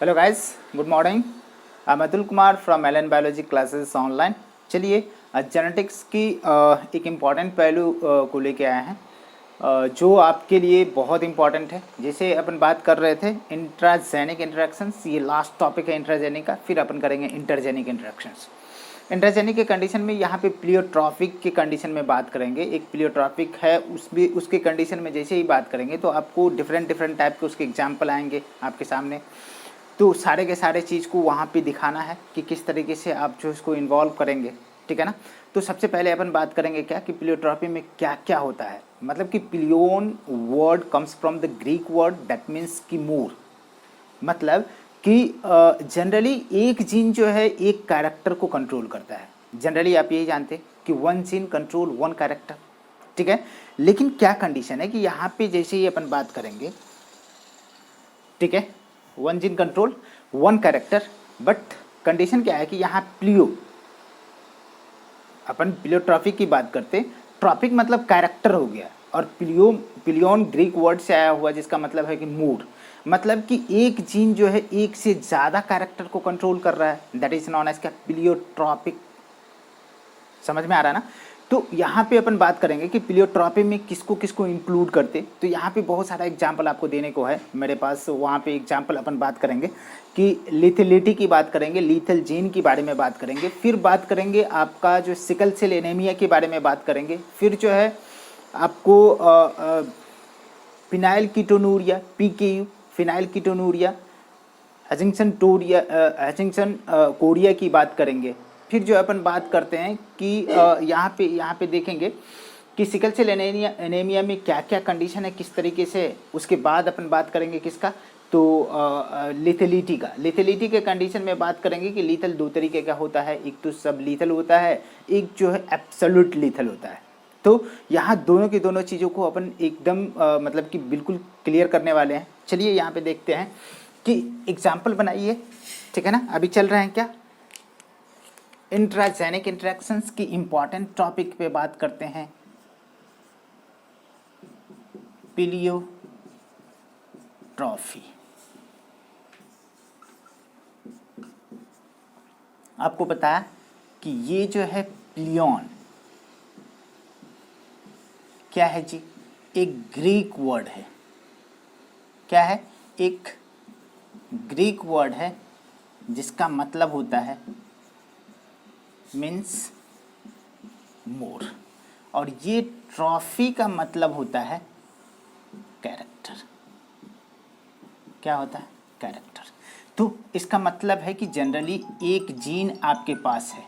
Hello guys, good morning. I am Atul Kumar from Allen biology classes online. चलिए genetics की एक important पहलू को लेके आए हैं जो आपके लिए बहुत इम्पॉर्टेंट है। जैसे अपन बात कर रहे थे इंट्राजेनिक इंटरेक्शंस, ये लास्ट टॉपिक है इंट्राजेनिक का। फिर अपन करेंगे इंटरजेनिक इंटरेक्शंस। इंटरजेनिक के कंडीशन में यहाँ पे प्लियोट्रॉपिक के कंडीशन में बात करेंगे। एक प्लियोट्रॉपिक है, उसके कंडीशन में जैसे ही बात करेंगे तो आपको डिफरेंट डिफरेंट टाइप के उसके एग्जाम्पल आएंगे आपके सामने। तो सारे के सारे चीज़ को वहाँ पे दिखाना है कि किस तरीके से आप जो इसको इन्वॉल्व करेंगे, ठीक है ना। तो सबसे पहले अपन बात करेंगे क्या कि प्लियोट्रॉपी में क्या क्या होता है। मतलब कि pleon word comes from the Greek word that means कि मोर। मतलब कि जनरली एक जीन जो है एक कैरेक्टर को कंट्रोल करता है। जनरली आप यही जानते हैं कि one gene control one character, ठीक है। लेकिन क्या कंडीशन है कि यहाँ पे जैसे ही अपन बात करेंगे, ठीक है, one gene control one character, but condition क्या है कि यहाँ अपन प्लियोट्रॉपिक की बात करते। ट्रॉपिक मतलब कैरेक्टर हो गया, और प्लियोन ग्रीक वर्ड से आया हुआ जिसका मतलब है कि मूड। मतलब कि एक जीन जो है एक से ज़्यादा कैरेक्टर को कंट्रोल कर रहा है, दैट इज नॉन एज क्या, प्लियोट्रॉपिक। समझ में आ रहा है ना। तो यहाँ पे अपन बात करेंगे कि प्लियोट्रॉपी में किसको किसको इंक्लूड करते। तो यहाँ पे बहुत सारा एग्जाम्पल आपको देने को है मेरे पास। वहाँ पे एग्जाम्पल अपन बात करेंगे कि लिथलिटी की बात करेंगे, लीथल जीन के बारे में बात करेंगे। फिर बात करेंगे आपका जो सिकल सेल एनीमिया के बारे में बात करेंगे। फिर जो है आपको phenylketonuria, PKU, phenylketonuria, Huntington chorea की बात करेंगे। फिर जो अपन बात करते हैं कि यहाँ पे देखेंगे कि सिकल सेल एनीमिया में क्या क्या कंडीशन है, किस तरीके से। उसके बाद अपन बात करेंगे किसका, तो लिथलिटी का। लिथलिटी के कंडीशन में बात करेंगे कि लीथल दो तरीके का होता है, एक तो सब लीथल होता है, एक जो है एब्सोल्यूट लीथल होता है। तो यहाँ दोनों की दोनों चीज़ों को अपन एकदम मतलब कि बिल्कुल क्लियर करने वाले हैं। चलिए यहाँ पे देखते हैं कि एग्जाम्पल बनाइए, ठीक है ना। अभी चल रहे हैं क्या, इंट्राजेनिक इंटरेक्शंस की इंपॉर्टेंट टॉपिक पे बात करते हैं। प्लियोट्रॉफी। आपको पता है कि ये जो है प्लियोन क्या है जी, एक ग्रीक वर्ड है। क्या है, एक ग्रीक वर्ड है जिसका मतलब होता है मीन्स मोर, और ये ट्रॉफी का मतलब होता है कैरेक्टर। क्या होता है, कैरेक्टर। तो इसका मतलब है कि जनरली एक जीन आपके पास है।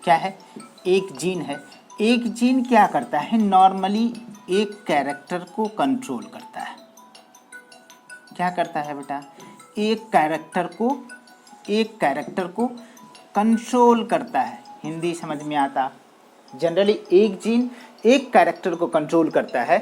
क्या है, एक जीन है। एक जीन क्या करता है, नॉर्मली एक कैरेक्टर को कंट्रोल करता है। क्या करता है बेटा, एक कैरेक्टर को कंट्रोल करता है। हिंदी समझ में आता। जनरली एक जीन एक कैरेक्टर को कंट्रोल करता है।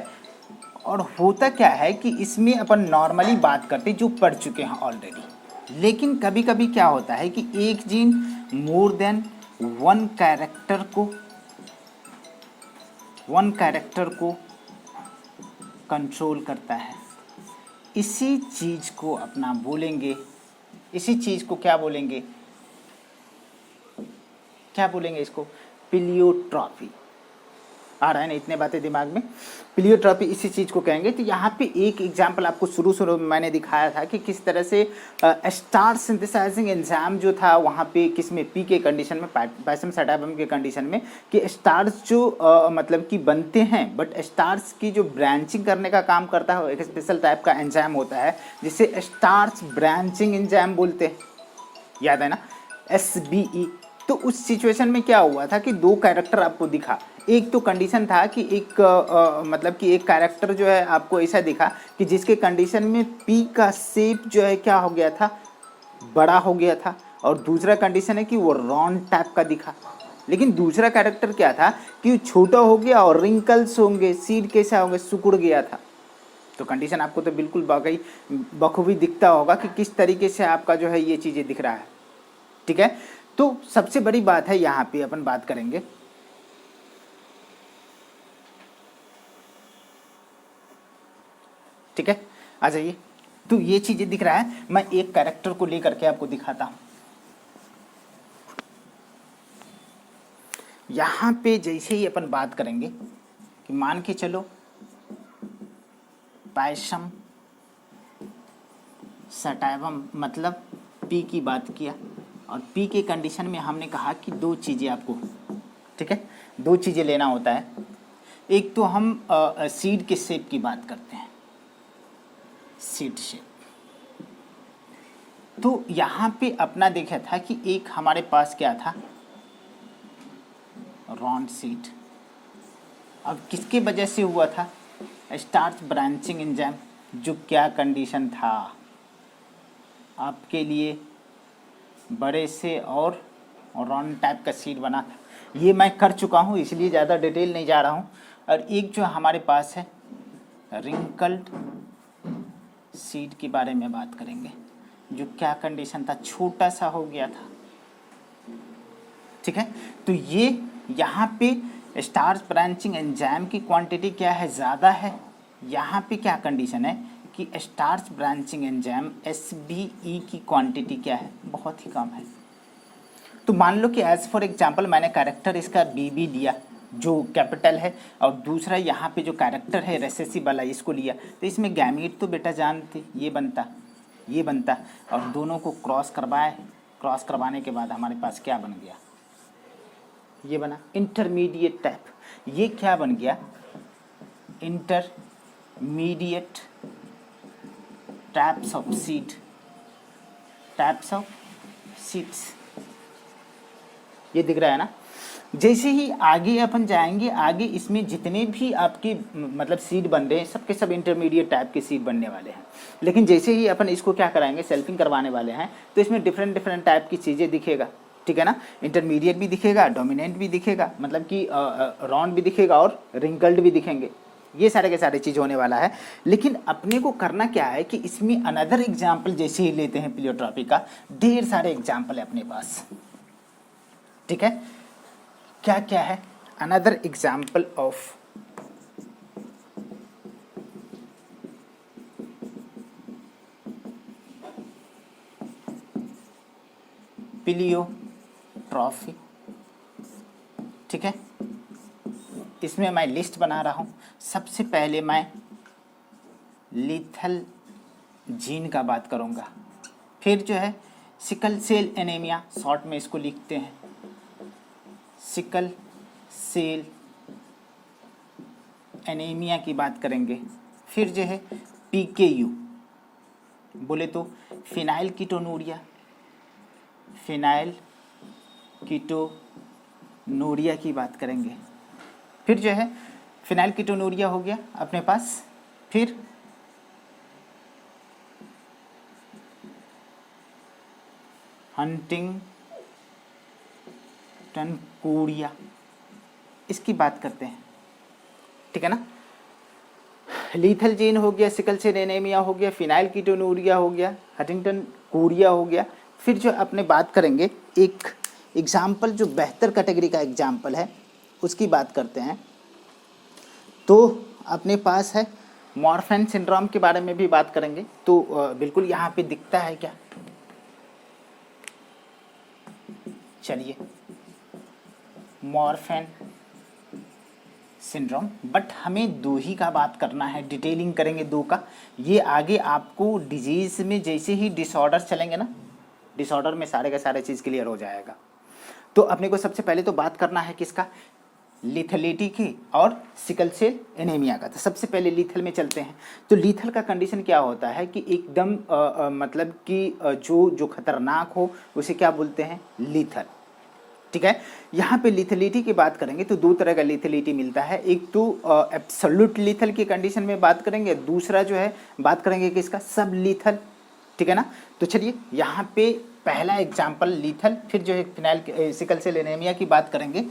और होता क्या है कि इसमें अपन नॉर्मली बात करते जो पढ़ चुके हैं ऑलरेडी। लेकिन कभी कभी क्या होता है कि एक gene more than one character को कंट्रोल करता है। इसी चीज को अपना बोलेंगे, इसी चीज को क्या बोलेंगे, क्या बोलेंगे इसको, प्लियोट्रॉपी। आ रहा है ना इतने बातें दिमाग में। प्लियोट्रॉपी इसी चीज़ को कहेंगे। तो यहाँ पे एक एग्जांपल आपको शुरू में मैंने दिखाया था कि किस तरह से स्टार सिंथेसाइजिंग एंजाइम जो था वहाँ पे किस में, पी के कंडीशन में, पैसम सटाबम के कंडीशन में, कि स्टार्स जो मतलब कि बनते हैं, बट स्टार्स की जो ब्रांचिंग करने का काम करता है वो एक स्पेशल टाइप का एंजाइम होता है जिसे स्टार्स ब्रांचिंग एंजाइम बोलते हैं। याद है ना, SBE। तो उस सिचुएशन में क्या हुआ था कि दो कैरेक्टर आपको दिखा। एक तो कंडीशन था कि एक मतलब कि एक कैरेक्टर जो है आपको ऐसा दिखा कि जिसके कंडीशन में पी का शेप जो है क्या हो गया था, बड़ा हो गया था। और दूसरा कंडीशन है कि वो राउंड टाइप का दिखा। लेकिन दूसरा कैरेक्टर क्या था कि छोटा हो गया और रिंकल्स होंगे, सीड कैसा होंगे, सिकुड़ गया था। तो कंडीशन आपको तो बिल्कुल बखूबी दिखता होगा कि किस तरीके से आपका जो है ये चीज़ें दिख रहा है, ठीक है। तो सबसे बड़ी बात है यहाँ पे अपन बात करेंगे, ठीक है, आ जाइए। तो ये चीजें दिख रहा है। मैं एक कैरेक्टर को लेकर के आपको दिखाता हूं। यहां पे जैसे ही अपन बात करेंगे कि मान के चलो पैशम सटाइवम, मतलब पी की बात किया, और पी के कंडीशन में हमने कहा कि दो चीज़ें आपको, ठीक है, दो चीज़ें लेना होता है। एक तो हम सीड के शेप की बात करते हैं, सीड शेप। तो यहाँ पे अपना देखा था कि एक हमारे पास क्या था, राउंड सीड। अब किसके वजह से हुआ था, स्टार्च ब्रांचिंग एंजाइम, जो क्या कंडीशन था आपके लिए, बड़े से और राउंड टाइप का सीड बना था। ये मैं कर चुका हूँ, इसलिए ज़्यादा डिटेल नहीं जा रहा हूँ। और एक जो हमारे पास है रिंकल्ड सीड के बारे में बात करेंगे, जो क्या कंडीशन था, छोटा सा हो गया था, ठीक है। तो ये यहाँ पे स्टार्च ब्रांचिंग एंजाइम की क्वांटिटी क्या है, ज़्यादा है। यहाँ पे क्या कंडीशन है कि स्टार्च ब्रांचिंग एंजाइम SBE की क्वांटिटी क्या है, बहुत ही कम है। तो मान लो कि एज फॉर एग्जांपल मैंने कैरेक्टर इसका BB दिया जो कैपिटल है, और दूसरा यहाँ पे जो कैरेक्टर है रेसेसिव वाला इसको लिया, तो इसमें गैमीट तो बेटा जानते ये बनता, और दोनों को क्रॉस करवाए, क्रॉस करवाने के बाद हमारे पास क्या बन गया, ये बना इंटरमीडिएट टाइप। ये क्या बन गया, intermediate types of seed, types of seeds, ये दिख रहा है ना। जैसे ही आगे अपन जाएंगे, आगे इसमें जितने भी आपके मतलब सीड बन रहे हैं सबके सब इंटरमीडिएट टाइप के सीड बनने वाले हैं। लेकिन जैसे ही अपन इसको क्या कराएंगे, सेल्फिंग करवाने वाले हैं, तो इसमें डिफरेंट डिफरेंट टाइप की चीज़ें दिखेगा, ठीक है ना। इंटरमीडिएट भी दिखेगा, डोमिनेंट भी दिखेगा, मतलब कि राउंड भी दिखेगा और रिंकल्ड भी दिखेंगे। ये सारे के सारे चीज़ होने वाला है। लेकिन अपने को करना क्या है कि इसमें अनदर एग्जाम्पल जैसे ही लेते हैं प्लियोट्रॉपी का, ढेर सारे एग्जाम्पल है अपने पास, ठीक है। क्या क्या है, अनदर एग्जाम्पल ऑफ प्लियोट्रॉफी, ठीक है। इसमें मैं लिस्ट बना रहा हूं। सबसे पहले मैं लीथल जीन का बात करूंगा, फिर जो है सिकल सेल एनीमिया, शॉर्ट में इसको लिखते हैं सिकल सेल एनीमिया की बात करेंगे। फिर जो है PKU, बोले तो फिनाइल कीटोनूरिया, फिनाइल कीटोनूरिया की बात करेंगे। फिर जो है फिनाइल कीटोनूरिया हो गया अपने पास। फिर हंटिंगटन कोरिया, इसकी बात करते हैं, ठीक है ना। लीथल जीन हो गया, सिकल सेल एनीमिया हो गया, फिनाइल कीटोनूरिया हो गया, हंटिंगटन कोरिया हो गया। फिर जो अपने बात करेंगे एक एग्जाम्पल जो बेहतर कैटेगरी का एग्जाम्पल है उसकी बात करते हैं। तो अपने पास है मॉर्फन सिंड्रोम के बारे में भी बात करेंगे। तो बिल्कुल यहाँ पे दिखता है क्या, चलिए मॉर्फन सिंड्रोम, बट हमें दो ही का बात करना है, डिटेलिंग करेंगे दो का। ये आगे आपको डिजीज में जैसे ही डिसऑर्डर चलेंगे ना, डिसऑर्डर में सारे का सारे चीज़ क्लियर हो जाएगा। तो अपने को सबसे पहले तो बात करना है किसका, लिथलिटी की और सिकल सेल एनीमिया का। तो सबसे पहले लीथल में चलते हैं। तो लीथल का कंडीशन क्या होता है कि एकदम मतलब कि जो खतरनाक हो उसे क्या बोलते हैं, लीथल, ठीक है। यहाँ पे लिथलिटी की बात करेंगे तो दो तरह का लिथलिटी मिलता है। एक तो एब्सोल्यूट लीथल की कंडीशन में बात करेंगे, दूसरा जो है बात करेंगे कि इसका सब लीथल, ठीक है ना। तो चलिए यहाँ पे पहला एग्जाम्पल लीथल, फिर जो है फिनाइल सिकल सेल एनीमिया की बात करेंगे।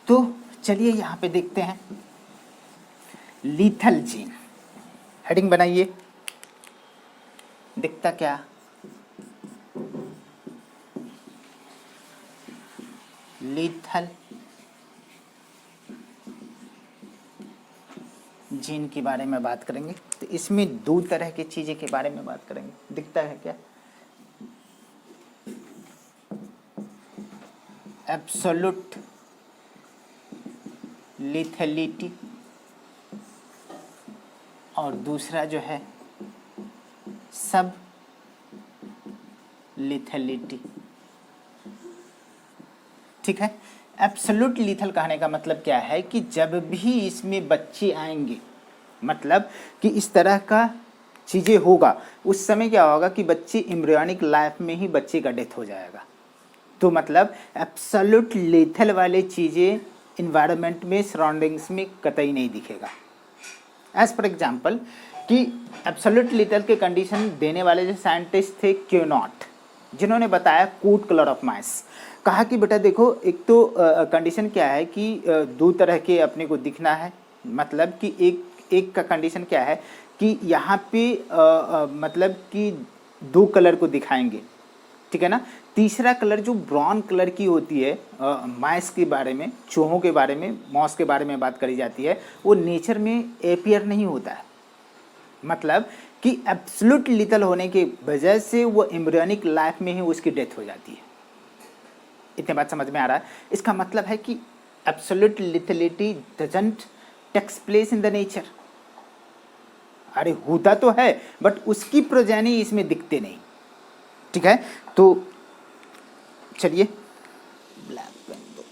तो चलिए यहाँ पे देखते हैं लीथल जीन, हेडिंग बनाइए, दिखता क्या, लीथल जीन के बारे में बात करेंगे। तो इसमें दो तरह की चीज़ें के बारे में बात करेंगे। दिखता है क्या? एब्सोल्यूट लिथेलिटी और दूसरा जो है सब लिथेलिटी। ठीक है। एब्सोल्यूट लीथल कहने का मतलब क्या है कि जब भी इसमें बच्चे आएंगे, मतलब कि इस तरह का चीज़ें होगा, उस समय क्या होगा कि बच्चे एम्ब्रियोनिक लाइफ में ही बच्चे का डेथ हो जाएगा। तो मतलब एब्सोल्यूट लीथल वाले चीज़ें इन्वायरमेंट में, सराउंडिंग्स में कतई नहीं दिखेगा। एज फॉर एग्जाम्पल कि एब्सोल्यूट लीथल के कंडीशन देने वाले जो साइंटिस्ट थे क्यूनॉट, जिन्होंने बताया कोट कलर ऑफ माइस। कहा कि बेटा देखो, एक तो कंडीशन क्या है कि दो तरह के अपने को दिखना है, मतलब कि एक का कंडीशन क्या है कि यहाँ पे मतलब कि दो कलर को दिखाएंगे, ठीक है ना। तीसरा कलर जो ब्राउन कलर की होती है, माइस के बारे में, चूहों के बारे में, मॉस के बारे में बात करी जाती है, वो नेचर में एपियर नहीं होता है। मतलब कि एब्सोल्यूट लिथल होने की वजह से वो एम्ब्रियोनिक लाइफ में ही उसकी डेथ हो जाती है। इतने बात समझ में आ रहा है? इसका मतलब है कि absolute lethality doesn't takes place in the nature. अरे होता तो है, बट उसकी प्रोजेनी इसमें दिखते नहीं। ठीक है, तो चलिए ब्लैक पेन दो।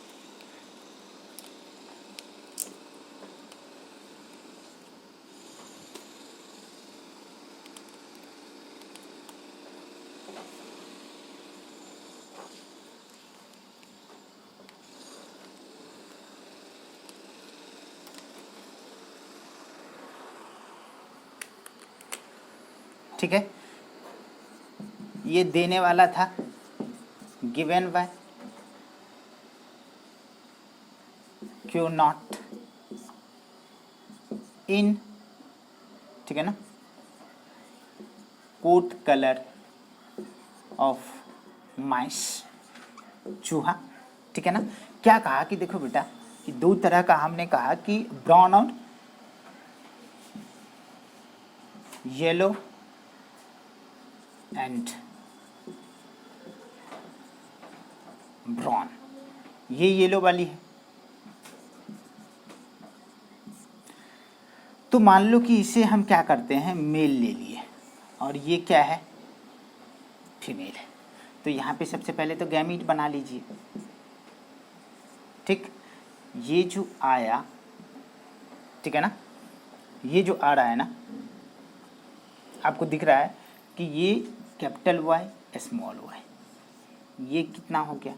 ठीक है, ये देने वाला था given by Q not in, ठीक है ना, कोट कलर ऑफ माइस, चूहा। ठीक है ना। क्या कहा कि देखो बेटा कि दो तरह का हमने कहा कि ब्राउन और येलो एंड ब्राउन। ये येलो वाली है। तो मान लो कि इसे हम क्या करते हैं, मेल ले लिए, और ये क्या है, फीमेल है। तो यहाँ पे सबसे पहले तो गैमीट बना लीजिए। ठीक, ये जो आया, ठीक है ना, ये जो आ रहा है ना, आपको दिख रहा है कि ये कैपिटल वाई स्मॉल वाई, ये कितना हो गया,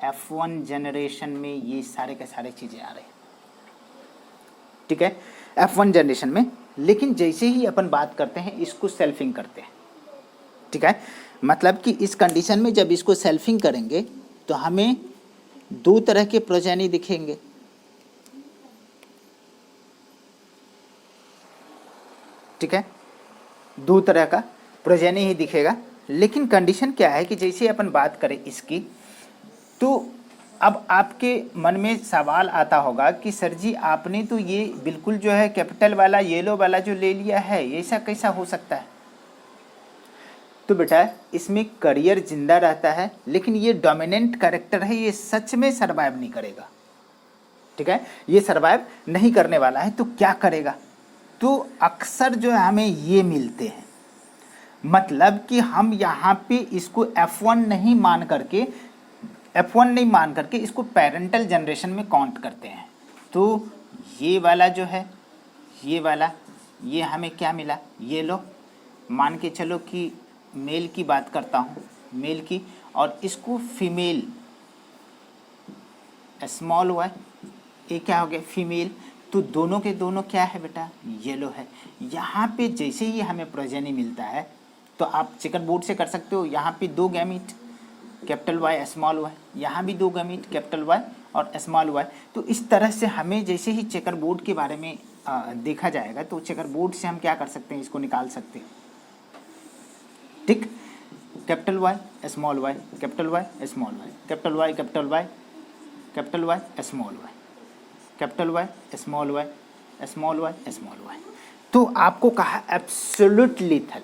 F1 जनरेशन में ये सारे के सारे चीज़ें आ रहे हैं। ठीक है, F1 जनरेशन में। लेकिन जैसे ही अपन बात करते हैं, इसको सेल्फिंग करते हैं, ठीक है, मतलब कि इस कंडीशन में जब इसको सेल्फिंग करेंगे तो हमें दो तरह के प्रोजेनी दिखेंगे। ठीक है, दो तरह का प्रोजेनी ही दिखेगा। लेकिन कंडीशन क्या है कि जैसे अपन बात करें इसकी, तो अब आपके मन में सवाल आता होगा कि सर जी आपने तो ये बिल्कुल जो है कैपिटल वाला येलो वाला जो ले लिया है, ऐसा कैसा हो सकता है? तो बेटा इसमें करियर जिंदा रहता है, लेकिन ये डोमिनेंट कैरेक्टर है, ये सच में सर्वाइव नहीं करेगा। ठीक है, ये सर्वाइव नहीं करने वाला है। तो क्या करेगा? तो अक्सर जो है हमें ये मिलते हैं, मतलब कि हम यहाँ पे इसको F1 नहीं मान करके इसको पेरेंटल जनरेशन में काउंट करते हैं। तो ये वाला जो है, ये वाला, ये हमें क्या मिला, येलो, मान के चलो कि मेल की बात करता हूँ, मेल की, और इसको फीमेल स्मॉल वाई, ये क्या हो गया, फीमेल। तो दोनों के दोनों क्या है बेटा, येलो है। यहाँ पे जैसे ही हमें प्रोजेनी मिलता है, तो आप चेकर बोर्ड से कर सकते हो। यहाँ पे दो gamete capital Y small Y, यहाँ भी दो गैमीट कैपिटल वाई और स्मॉल वाई। तो इस तरह से हमें जैसे ही चेकर बोर्ड के बारे में देखा जाएगा, तो चेकर बोर्ड से हम क्या कर सकते हैं, इसको निकाल सकते हैं। ठीक, capital Y small Y, capital Y small Y, capital Y capital Y, capital Y small Y, capital Y small Y, small Y. तो आपको कहा एब्सोल्यूट लीथल,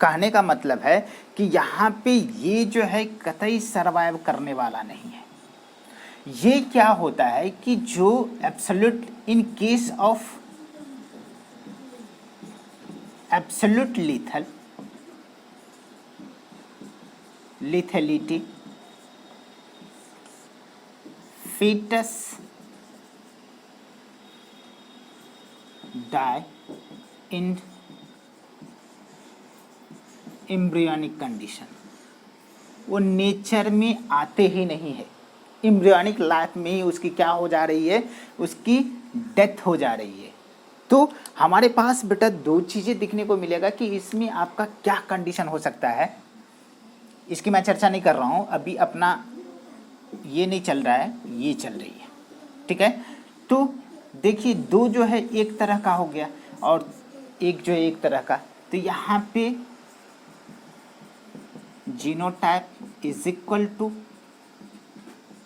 कहने का मतलब है कि यहाँ पे ये जो है कतई सरवाइव करने वाला नहीं है। ये क्या होता है कि जो absolute in case of absolute lethality fetus die in embryonic condition, वो नेचर में आते ही नहीं है, एम्ब्रियोनिक लाइफ में ही उसकी क्या हो जा रही है, उसकी डेथ हो जा रही है। तो हमारे पास बेटा दो चीज़ें दिखने को मिलेगा कि इसमें आपका क्या कंडीशन हो सकता है, इसकी मैं चर्चा नहीं कर रहा हूँ अभी, अपना ये नहीं चल रहा है, ये चल रही है, ठीक है। तो देखिए दो जो है एक तरह का हो गया और एक जो है एक तरह का, तो यहाँ पे genotype is equal to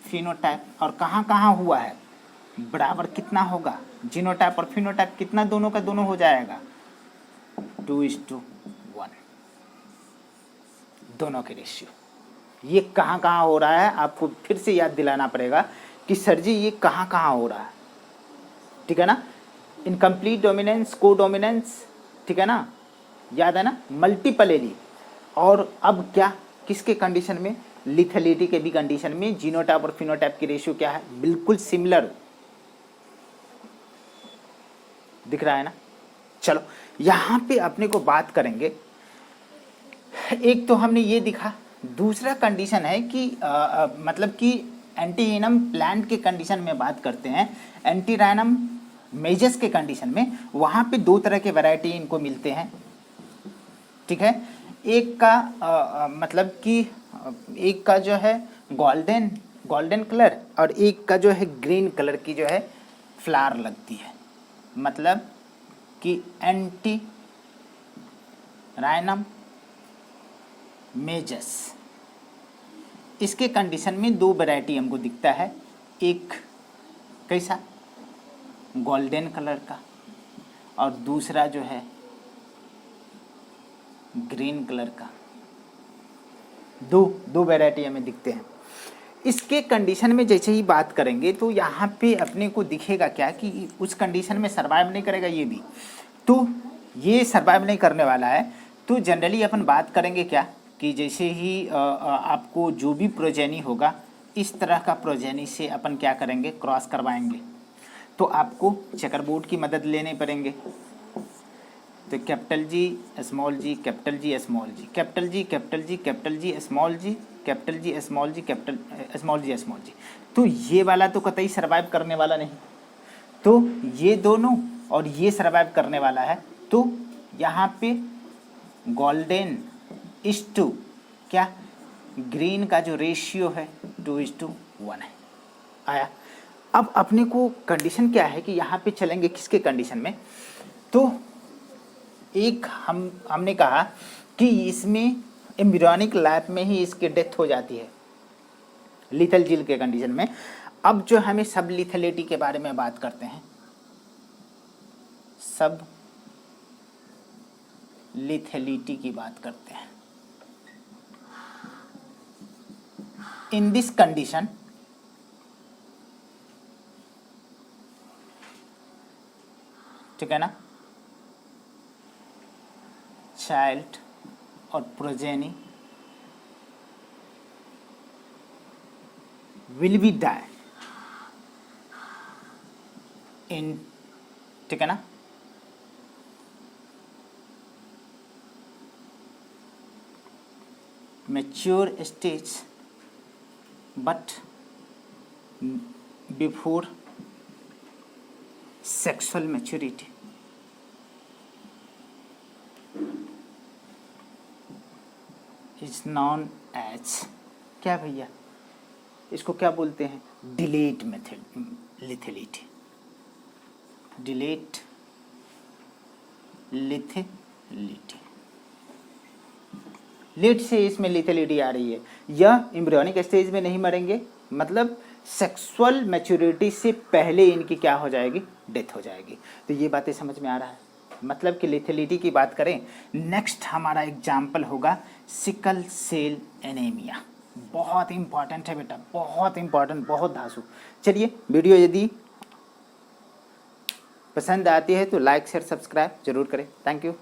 phenotype, और कहाँ कहाँ हुआ है बराबर कितना होगा, जीनोटाइप और फिनोटाइप कितना दोनों का दोनों हो जाएगा 2:1 दोनों के रेशियो। ये कहाँ कहाँ हो रहा है आपको फिर से याद दिलाना पड़ेगा कि सर जी ये कहाँ कहाँ हो रहा है, ठीक है ना। इनकम्प्लीट डोमिनेंस, को डोमिनेंस, ठीक है ना, याद है ना, मल्टीपलेरी, और अब क्या किसके कंडीशन में, लिथेलिटी के भी कंडीशन में जीनोटाइप और फिनोटाइप की रेशियो क्या है, बिल्कुल सिमिलर दिख रहा है ना। चलो यहाँ पे अपने को बात करेंगे, एक तो हमने ये दिखा, दूसरा कंडीशन है कि मतलब कि एंटीराइनम प्लांट के कंडीशन में बात करते हैं, एंटीराइनम मेजस के कंडीशन में वहाँ पे दो तरह के वैरायटी इनको मिलते हैं, ठीक है। एक का मतलब कि एक का जो है गोल्डन कलर और एक का जो है ग्रीन कलर की जो है फ्लावर लगती है, मतलब कि एंटीराइनम मेजस, इसके कंडीशन में दो वैरायटी हमको दिखता है, एक कैसा गोल्डन कलर का और दूसरा जो है ग्रीन कलर का, दो वैरायटी हमें दिखते हैं। इसके कंडीशन में जैसे ही बात करेंगे तो यहाँ पे अपने को दिखेगा क्या कि उस कंडीशन में सर्वाइव नहीं करेगा ये भी, तो ये सर्वाइव नहीं करने वाला है। तो जनरली अपन बात करेंगे क्या कि जैसे ही आपको जो भी प्रोजेनी होगा इस तरह का प्रोजेनी से अपन क्या करेंगे, क्रॉस करवाएंगे, तो आपको चेकर बोर्ड की मदद लेने पड़ेंगे। तो capital G small G, capital G small G, capital G capital G capital G small G, capital G small G, capital small G small G, तो ये वाला तो कतई सर्वाइव करने वाला नहीं, तो ये दोनों और ये सर्वाइव करने वाला है। तो यहाँ पे गोल्डन इज टू क्या ग्रीन का जो रेशियो है 2:1 है, आया। अब अपने को कंडीशन क्या है कि यहाँ पे चलेंगे किसके कंडीशन में, तो एक हमने कहा कि इसमें एम्ब्रियोनिक लाइफ में ही इसकी डेथ हो जाती है लीथल जील के कंडीशन में। अब जो हमें सब लिथेलिटी के बारे में बात करते हैं, सब लिथेलिटी की बात करते हैं। इन दिस कंडीशन ठीक है ना, चाइल्ड और प्रोजेनी विल बी डाई इन, ठीक है ना, mature stage but before sexual maturity, is known as क्या भैया, इसको क्या बोलते हैं, डिलेट मेथड लिथेलिटी, डिलेट लिथेलिटी, लेट से इसमें लिथेलिटी आ रही है। यह एम्ब्रियोनिक स्टेज में नहीं मरेंगे, मतलब सेक्सुअल मैच्योरिटी से पहले इनकी क्या हो जाएगी, डेथ हो जाएगी। तो ये बातें समझ में आ रहा है, मतलब कि लिथेलिटी की बात करें। नेक्स्ट हमारा एग्जाम्पल होगा सिकल सेल एनीमिया। बहुत इंपॉर्टेंट है बेटा, बहुत इंपॉर्टेंट, बहुत धांसू। चलिए, वीडियो यदि पसंद आती है तो लाइक शेयर सब्सक्राइब जरूर करें। Thank you.